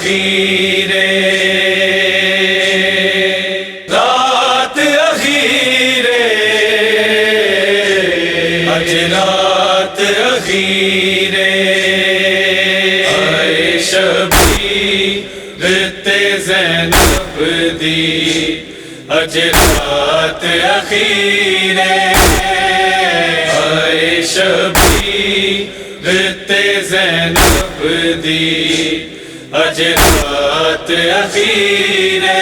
اخیرے رات اخیرے اج رات اخیرے آئے شبیر تے زینب دی اج رات اخیرے آئے شبیر تے زینب دی اج رات اخیرے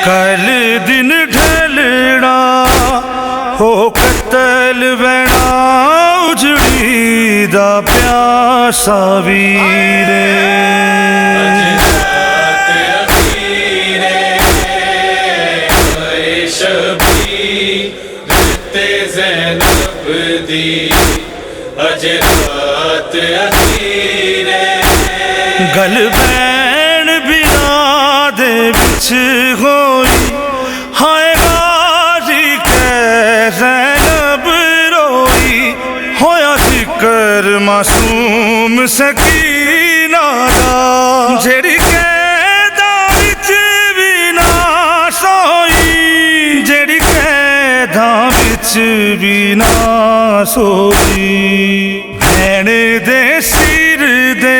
کل دن ڈھلنا ہو قتل وینا اجڑی دا پیاسا ویرے زینب دی اج رات اخیرے گل بین بنا دے بچ ہوئی ہائے غازی کہ زینب روئی ہویا ذکر معصوم سکینہ دا جڑی قیداں وچ بھی نہ سوئی جڑی قیداں وچ بھی نہ سوئی بھین دے سر دے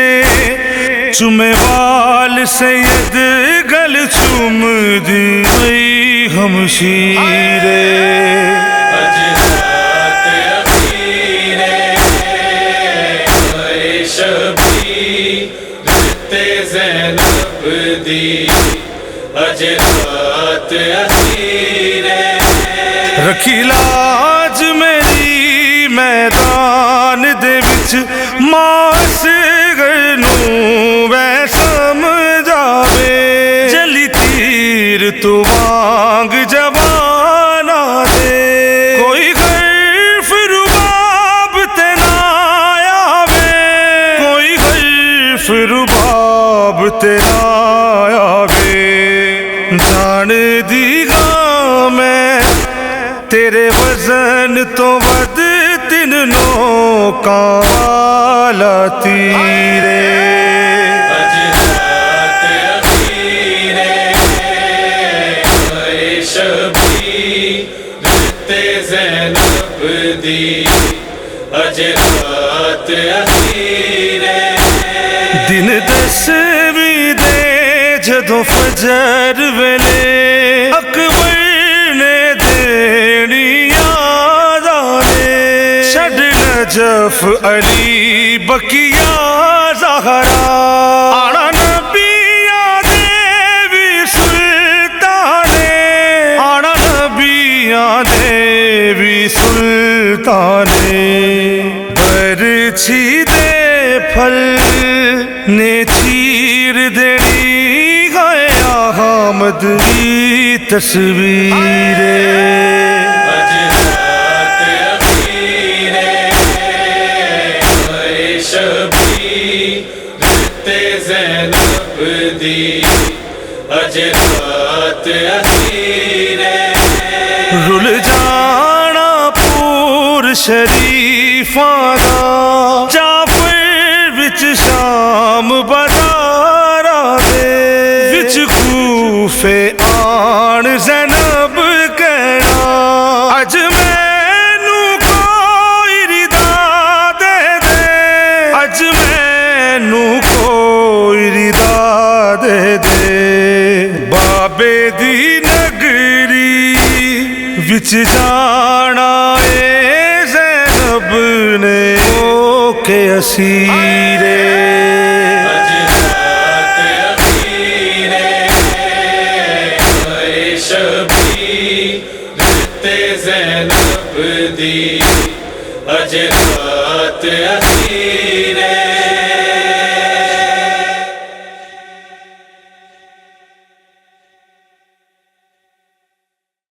چومے وال سید گل چوم دی ہمشیرے اج رات اخیرے آئے شبیر تے زینب دی اج رات اخیرے رکھی لاج میری میدان دے وچ ماس گنو وے سمجھاوے جلی تیر تو وانگ جوانا دے کوئی غرف رباب تے نہ آوے کوئی غرف رباب تے نہ آوے جان دی گاں میں تیرے وزن تو ود تن نوکاں والا تیرے اج رات اخیرے آئے شبیر تے زینب دی اج رات اخیرے دن دسویں دے جدوں فجر ویلے اکبر نے دینی چھڈ نجف علی بکیا زہرا آنا نبیاں دے وی سلطانے آنا نبیاں دے وی سلطانے برچھی دے پھل نے چیر دینی گئے احمد کی تصویرے زینب دی اج رات اخیرے رل جانا پور شریفاں دا جعفر وچ شام بازاراں دے وچ کوفے آن زینب کہنا اج مینوں کوئی ردا دے دے اج مینوں دے دے بابے دی نگری وچ جانا اے زینب نے او کے اسیرے اج رات اخیرے آئے شبیر تے زینب دی اج رات اخیرے